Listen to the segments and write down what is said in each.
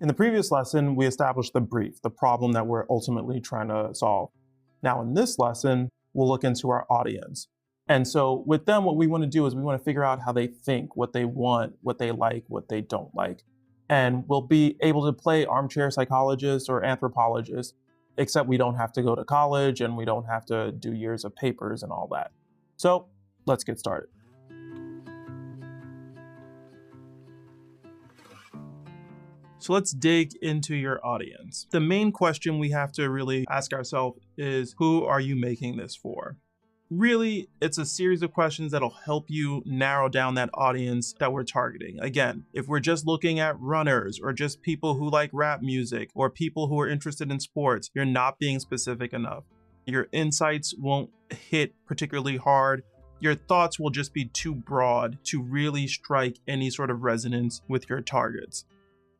In the previous lesson, we established the brief, the problem that we're ultimately trying to solve. Now in this lesson, we'll look into our audience. And so with them, what we want to do is we want to figure out how they think, what they want, what they like, what they don't like. And we'll be able to play armchair psychologist or anthropologist, except we don't have to go to college and we don't have to do years of papers and all that. So let's get started. So let's dig into your audience. The main question we have to really ask ourselves is, who are you making this for? Really, it's a series of questions that'll help you narrow down that audience that we're targeting. Again, if we're just looking at runners or just people who like rap music or people who are interested in sports, you're not being specific enough. Your insights won't hit particularly hard. Your thoughts will just be too broad to really strike any sort of resonance with your targets.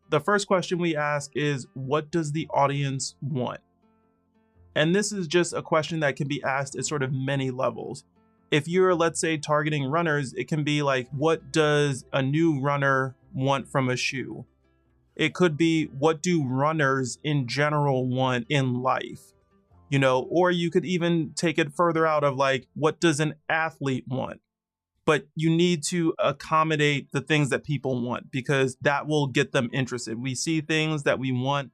The first question we ask is, what does the audience want? And this is just a question that can be asked at sort of many levels. If you're, let's say, targeting runners, it can be like, what does a new runner want from a shoe? It could be, what do runners in general want in life? Or you could even take it further out of like, what does an athlete want? But you need to accommodate the things that people want because that will get them interested. We see things that we want,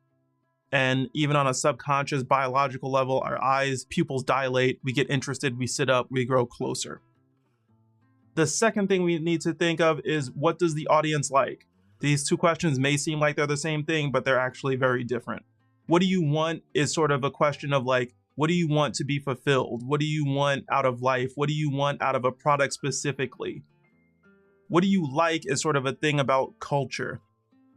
and even on a subconscious biological level, our eyes, pupils dilate, we get interested, we sit up, we grow closer. The second thing we need to think of is, what does the audience like? These two questions may seem like they're the same thing, but they're actually very different. What do you want is sort of a question of like, what do you want to be fulfilled? What do you want out of life? What do you want out of a product specifically? What do you like is sort of a thing about culture.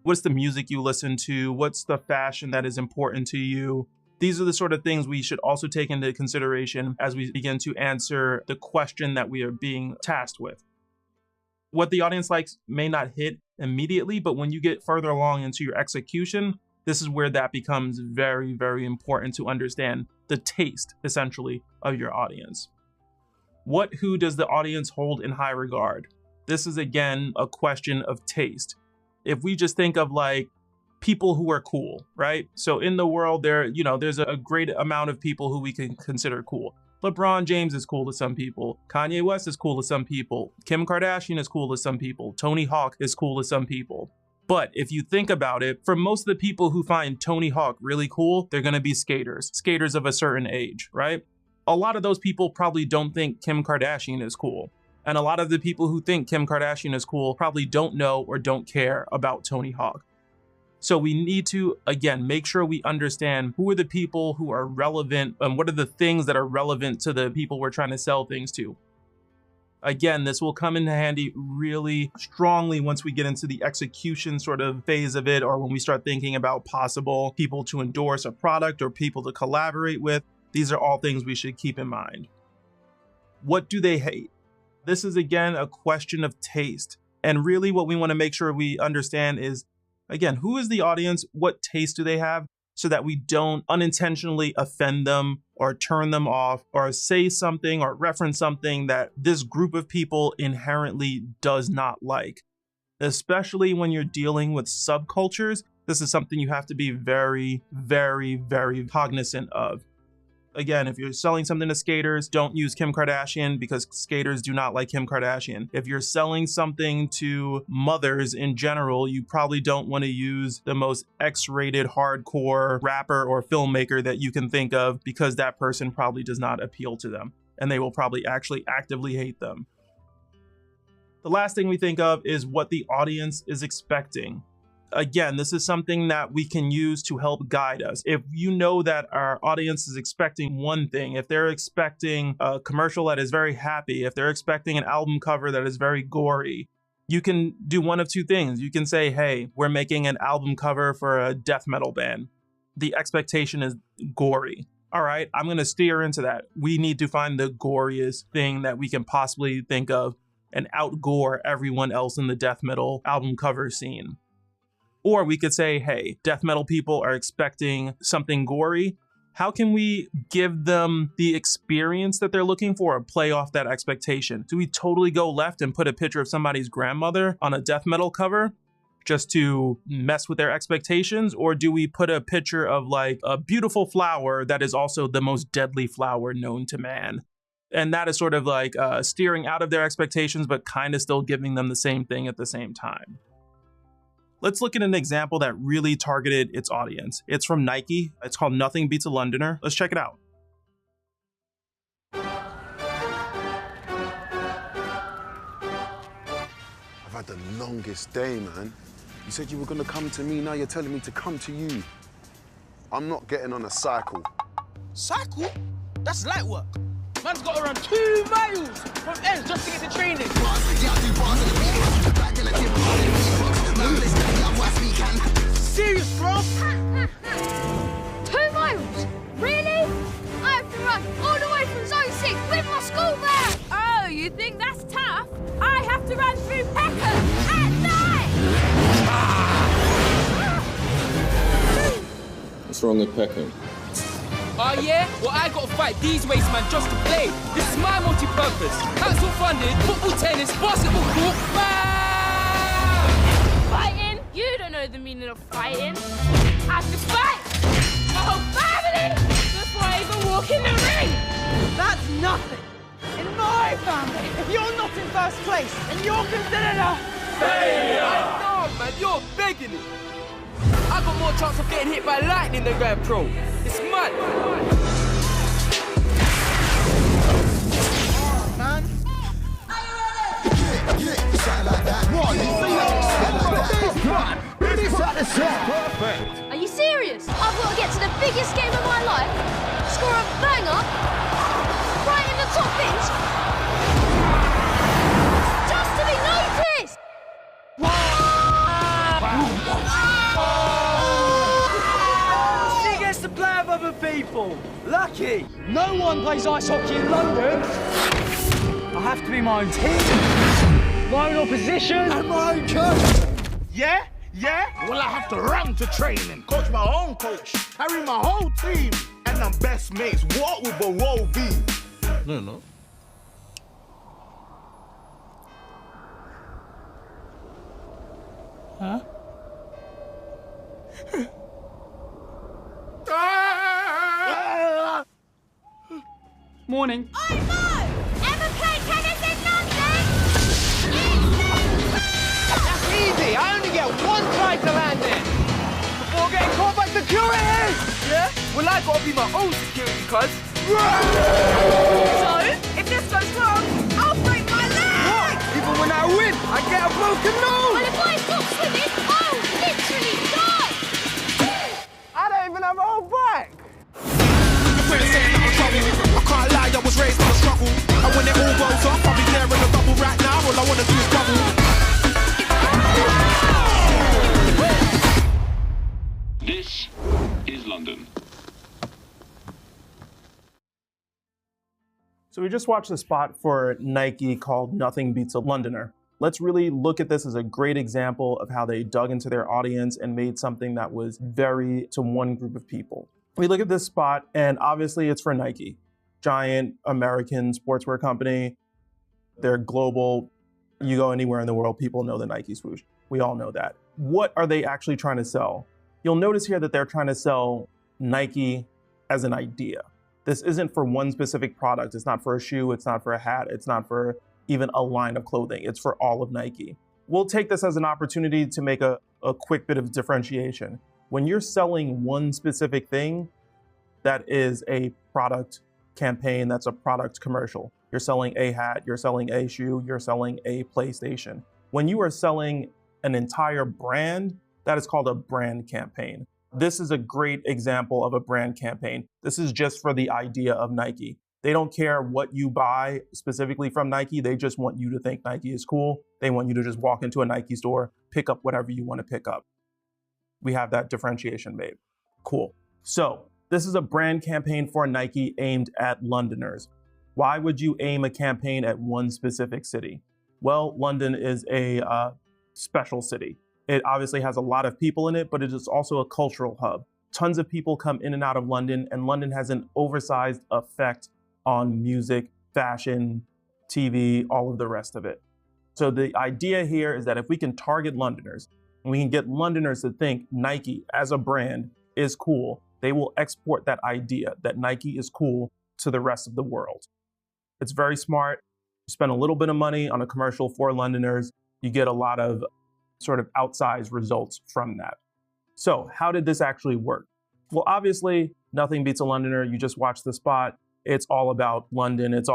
What's the music you listen to? What's the fashion that is important to you? These are the sort of things we should also take into consideration as we begin to answer the question that we are being tasked with. What the audience likes may not hit immediately, but when you get further along into your execution, this is where that becomes very, very important to understand the taste, essentially, of your audience. Who does the audience hold in high regard? This is, again, a question of taste. If we just think of like people who are cool, right? So in the world there's a great amount of people who we can consider cool. LeBron James is cool to some people. Kanye West is cool to some people. Kim Kardashian is cool to some people. Tony Hawk is cool to some people. But if you think about it, for most of the people who find Tony Hawk really cool, they're going to be skaters of a certain age, right? A lot of those people probably don't think Kim Kardashian is cool. And a lot of the people who think Kim Kardashian is cool probably don't know or don't care about Tony Hawk. So we need to, again, make sure we understand who are the people who are relevant and what are the things that are relevant to the people we're trying to sell things to. Again, this will come in handy really strongly once we get into the execution sort of phase of it, or when we start thinking about possible people to endorse a product or people to collaborate with. These are all things we should keep in mind. What do they hate? This is, again, a question of taste. And really what we want to make sure we understand is, again, who is the audience? What taste do they have? So that we don't unintentionally offend them or turn them off or say something or reference something that this group of people inherently does not like. Especially when you're dealing with subcultures, this is something you have to be very, very, very cognizant of. Again, if you're selling something to skaters, don't use Kim Kardashian because skaters do not like Kim Kardashian. If you're selling something to mothers in general, you probably don't want to use the most X-rated hardcore rapper or filmmaker that you can think of because that person probably does not appeal to them and they will probably actually actively hate them. The last thing we think of is what the audience is expecting. Again, this is something that we can use to help guide us. If you know that our audience is expecting one thing, if they're expecting a commercial that is very happy, if they're expecting an album cover that is very gory, you can do one of two things. You can say, hey, we're making an album cover for a death metal band. The expectation is gory. All right, I'm going to steer into that. We need to find the goriest thing that we can possibly think of and outgore everyone else in the death metal album cover scene. Or we could say, hey, death metal people are expecting something gory. How can we give them the experience that they're looking for or play off that expectation? Do we totally go left and put a picture of somebody's grandmother on a death metal cover? just to mess with their expectations? Or do we put a picture of like a beautiful flower that is also the most deadly flower known to man? And that is sort of like steering out of their expectations, but kind of still giving them the same thing at the same time. Let's look at an example that really targeted its audience. It's from Nike. It's called Nothing Beats a Londoner. Let's check it out. I've had the longest day, man. You said you were gonna come to me, now you're telling me to come to you. I'm not getting on a cycle. Cycle? That's light work. Man's got to run 2 miles from ends just to get to training. Serious, bro? 2 miles? Really? I have to run all the way from Zone 6 with my school bag! Oh, you think that's tough? I have to run through Peckham at night! What's wrong with Peckham? Oh yeah? Well, I gotta fight these waste man just to play. This is my multi-purpose. Council funded, football, tennis, basketball court. Fighting? You don't know the meaning of fighting. I have to fight my whole family before I even walk in the ring! That's nothing. In my family, if you're not in first place, then you're considered a failure. I know, man. You're begging it. I got more chance of getting hit by lightning than going pro. It's mad. Oh, man. Are you serious? I've got to get to the biggest game of my life, score a banger, right in the top bins, just to be noticed! She gets to play with other people. Lucky. No one plays ice hockey in London. I have to be my own team, my own opposition, and my own coach. Yeah? Well, I have to run to training, coach my own coach, carry my whole team, and I'm best mates. What would the role be? No. Huh? Morning. I know! Ever played tennis in London? That's easy. I only get one try to land it. Before getting caught by security. Yeah? Well, I gotta be my own security, cuz. So, if this goes wrong, I'll break my leg! What? Even when I win, I get a broken Well, nose. if I stop swimming, I'll literally die! I don't even have a whole back. I can't lie, I was raised on a struggle. And when it all goes off, I'll be there in a bubble right now. All I wanna do is bubble. This is London. So we just watched a spot for Nike called Nothing Beats a Londoner. Let's really look at this as a great example of how they dug into their audience and made something that was very to one group of people. We look at this spot, and obviously it's for Nike, giant American sportswear company. They're global. You go anywhere in the world, people know the Nike swoosh. We all know that. What are they actually trying to sell? You'll notice here that they're trying to sell Nike as an idea. This isn't for one specific product. It's not for a shoe. It's not for a hat. It's not for even a line of clothing. It's for all of Nike. We'll take this as an opportunity to make a quick bit of differentiation. When you're selling one specific thing, that is a product campaign, that's a product commercial. You're selling a hat, you're selling a shoe, you're selling a PlayStation. When you are selling an entire brand, that is called a brand campaign. This is a great example of a brand campaign. This is just for the idea of Nike. They don't care what you buy specifically from Nike. They just want you to think Nike is cool. They want you to just walk into a Nike store, pick up whatever you want to pick up. We have that differentiation made. Cool. So this is a brand campaign for Nike aimed at Londoners. Why would you aim a campaign at one specific city? Well, London is a special city. It obviously has a lot of people in it, but it is also a cultural hub. Tons of people come in and out of London, and London has an oversized effect on music, fashion, TV, all of the rest of it. So the idea here is that if we can target Londoners, and we can get Londoners to think Nike as a brand is cool, they will export that idea that Nike is cool to the rest of the world. It's very smart. You spend a little bit of money on a commercial for Londoners, you get a lot of sort of outsized results from that. So how did this actually work? Well, obviously, nothing beats a Londoner. You just watch the spot. It's all about London. It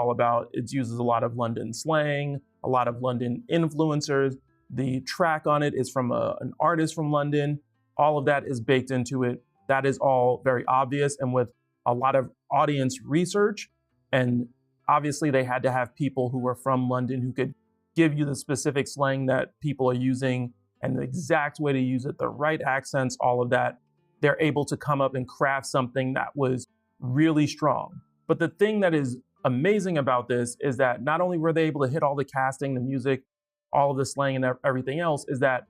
uses a lot of London slang, a lot of London influencers. The track on it is from an artist from London. All of that is baked into it. That is all very obvious. And with a lot of audience research, and obviously they had to have people who were from London who could give you the specific slang that people are using and the exact way to use it, the right accents, all of that. They're able to come up and craft something that was really strong. But the thing that is amazing about this is that not only were they able to hit all the casting, the music, all of the slang and everything else, is that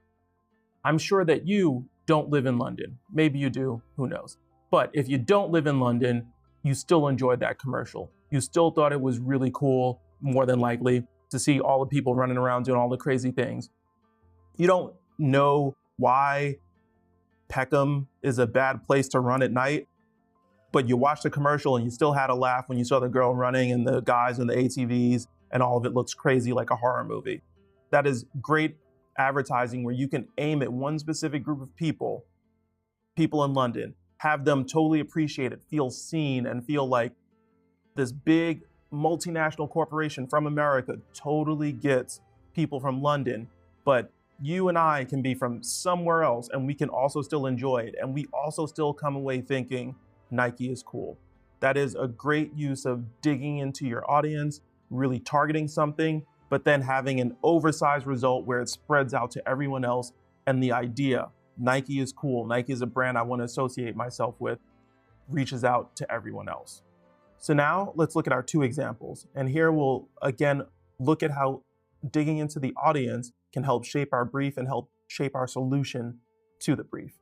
I'm sure that you don't live in London. Maybe you do, who knows? But if you don't live in London, you still enjoyed that commercial. You still thought it was really cool, more than likely, to see all the people running around doing all the crazy things. You don't know why Peckham is a bad place to run at night, but you watched the commercial and you still had a laugh when you saw the girl running and the guys in the ATVs and all of it looks crazy like a horror movie. That is great advertising where you can aim at one specific group of people in London, have them totally appreciate it, feel seen, and feel like this big multinational corporation from America totally gets people from London, but you and I can be from somewhere else and we can also still enjoy it. And we also still come away thinking Nike is cool. That is a great use of digging into your audience, really targeting something, but then having an oversized result where it spreads out to everyone else. And the idea, Nike is cool, Nike is a brand I want to associate myself with, reaches out to everyone else. So now let's look at our two examples. And here we'll again look at how digging into the audience can help shape our brief and help shape our solution to the brief.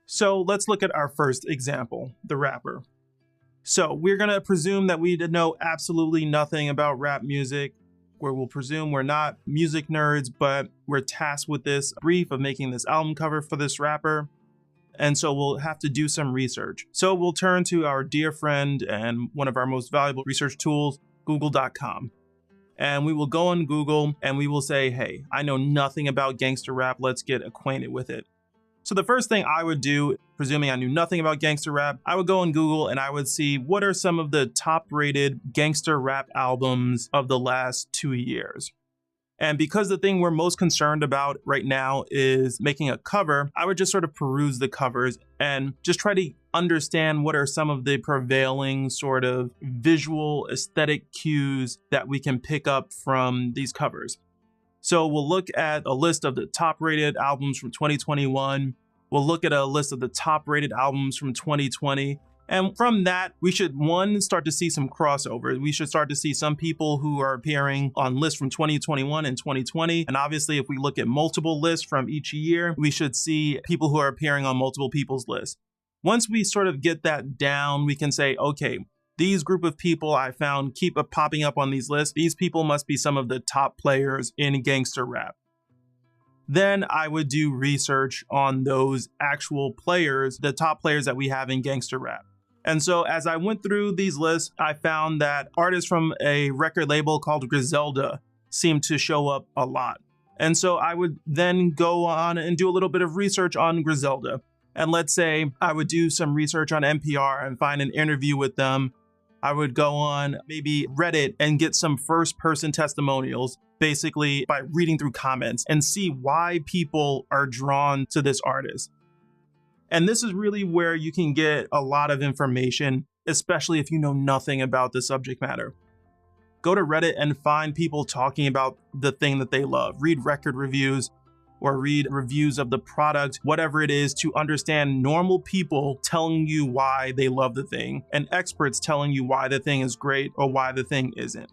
So let's look at our first example, the rapper. So we're gonna presume that we know absolutely nothing about rap music, where we'll presume we're not music nerds, but we're tasked with this brief of making this album cover for this rapper. And so we'll have to do some research. So we'll turn to our dear friend and one of our most valuable research tools, google.com. And we will go on Google and we will say, hey, I know nothing about gangster rap. Let's get acquainted with it. So the first thing I would do, presuming I knew nothing about gangster rap, I would go on Google and I would see what are some of the top rated gangster rap albums of the last 2 years. And because the thing we're most concerned about right now is making a cover, I would just sort of peruse the covers and just try to understand what are some of the prevailing sort of visual aesthetic cues that we can pick up from these covers. So we'll look at a list of the top rated albums from 2021. We'll look at a list of the top rated albums from 2020. And from that, we should, one, start to see some crossover. We should start to see some people who are appearing on lists from 2021 and 2020. And obviously, if we look at multiple lists from each year, we should see people who are appearing on multiple people's lists. Once we sort of get that down, we can say, okay, these group of people I found keep popping up on these lists. These people must be some of the top players in gangster rap. Then I would do research on those actual players, the top players that we have in gangster rap. And so as I went through these lists, I found that artists from a record label called Griselda seemed to show up a lot. And so I would then go on and do a little bit of research on Griselda. And let's say I would do some research on NPR and find an interview with them. I would go on maybe Reddit and get some first-person testimonials, basically by reading through comments and see why people are drawn to this artist. And this is really where you can get a lot of information, especially if you know nothing about the subject matter. Go to Reddit and find people talking about the thing that they love. Read record reviews or read reviews of the product, whatever it is, to understand normal people telling you why they love the thing and experts telling you why the thing is great or why the thing isn't.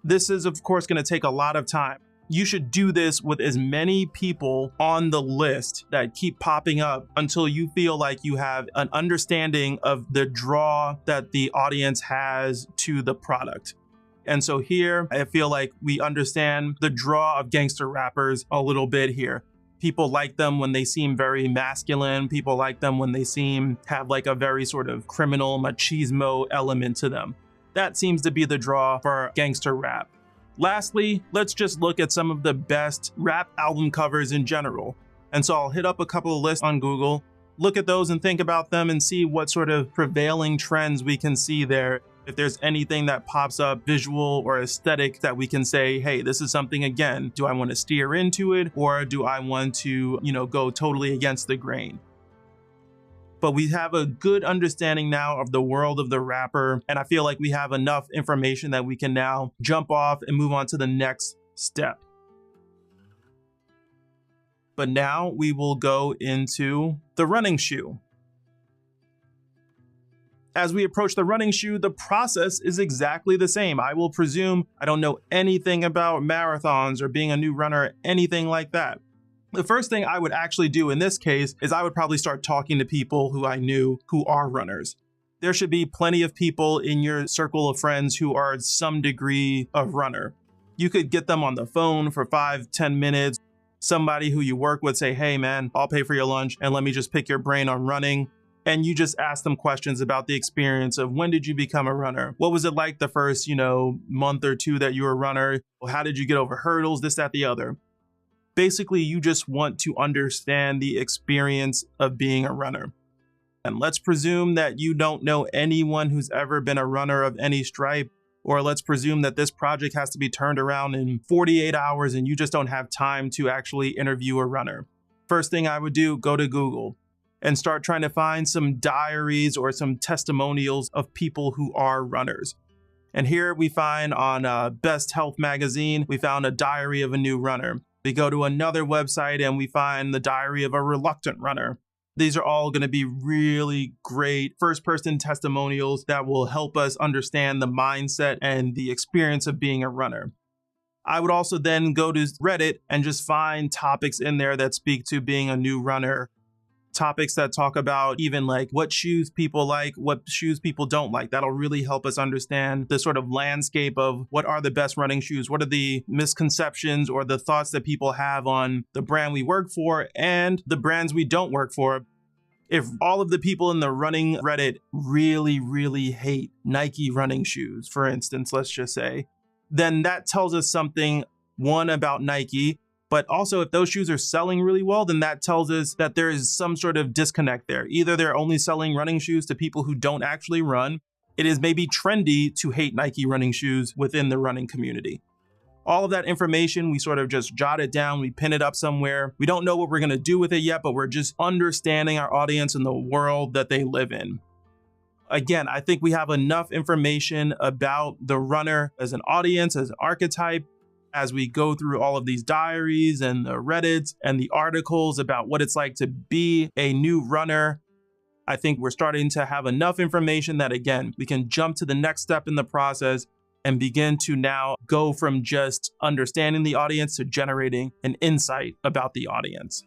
This is, of course, going to take a lot of time. You should do this with as many people on the list that keep popping up until you feel like you have an understanding of the draw that the audience has to the product. And so here, I feel like we understand the draw of gangster rappers a little bit here. People like them when they seem very masculine. People like them when they have like a very sort of criminal machismo element to them. That seems to be the draw for gangster rap. Lastly, let's just look at some of the best rap album covers in general. And so I'll hit up a couple of lists on Google, look at those and think about them and see what sort of prevailing trends we can see there. If there's anything that pops up visual or aesthetic that we can say, hey, this is something, again, do I want to steer into it or do I want to, go totally against the grain? But we have a good understanding now of the world of the rapper. And I feel like we have enough information that we can now jump off and move on to the next step. But now we will go into the running shoe. As we approach the running shoe, the process is exactly the same. I will presume I don't know anything about marathons or being a new runner, anything like that. The first thing I would actually do in this case is I would probably start talking to people who I knew who are runners. There should be plenty of people in your circle of friends who are some degree of runner. You could get them on the phone for 5-10 minutes. Somebody who you work with say, hey man, I'll pay for your lunch and let me just pick your brain on running. And you just ask them questions about the experience of when did you become a runner? What was it like the first, month or two that you were a runner? How did you get over hurdles? This, that, the other. Basically, you just want to understand the experience of being a runner. And let's presume that you don't know anyone who's ever been a runner of any stripe, or let's presume that this project has to be turned around in 48 hours and you just don't have time to actually interview a runner. First thing I would do, go to Google and start trying to find some diaries or some testimonials of people who are runners. And here we find on Best Health magazine, we found a diary of a new runner. We go to another website and we find the diary of a reluctant runner. These are all going to be really great first-person testimonials that will help us understand the mindset and the experience of being a runner. I would also then go to Reddit and just find topics in there that speak to being a new runner. Topics that talk about even like what shoes people like, what shoes people don't like. That'll really help us understand the sort of landscape of what are the best running shoes, what are the misconceptions or the thoughts that people have on the brand we work for and the brands we don't work for. If all of the people in the running Reddit really, really hate Nike running shoes, for instance, let's just say, then that tells us something, one, about Nike. But also, if those shoes are selling really well, then that tells us that there is some sort of disconnect there. Either they're only selling running shoes to people who don't actually run. It is maybe trendy to hate Nike running shoes within the running community. All of that information, we sort of just jot it down, we pin it up somewhere. We don't know what we're going to do with it yet, but we're just understanding our audience and the world that they live in. Again, I think we have enough information about the runner as an audience, as an archetype. As we go through all of these diaries and the Reddits and the articles about what it's like to be a new runner, I think we're starting to have enough information that, again, we can jump to the next step in the process and begin to now go from just understanding the audience to generating an insight about the audience.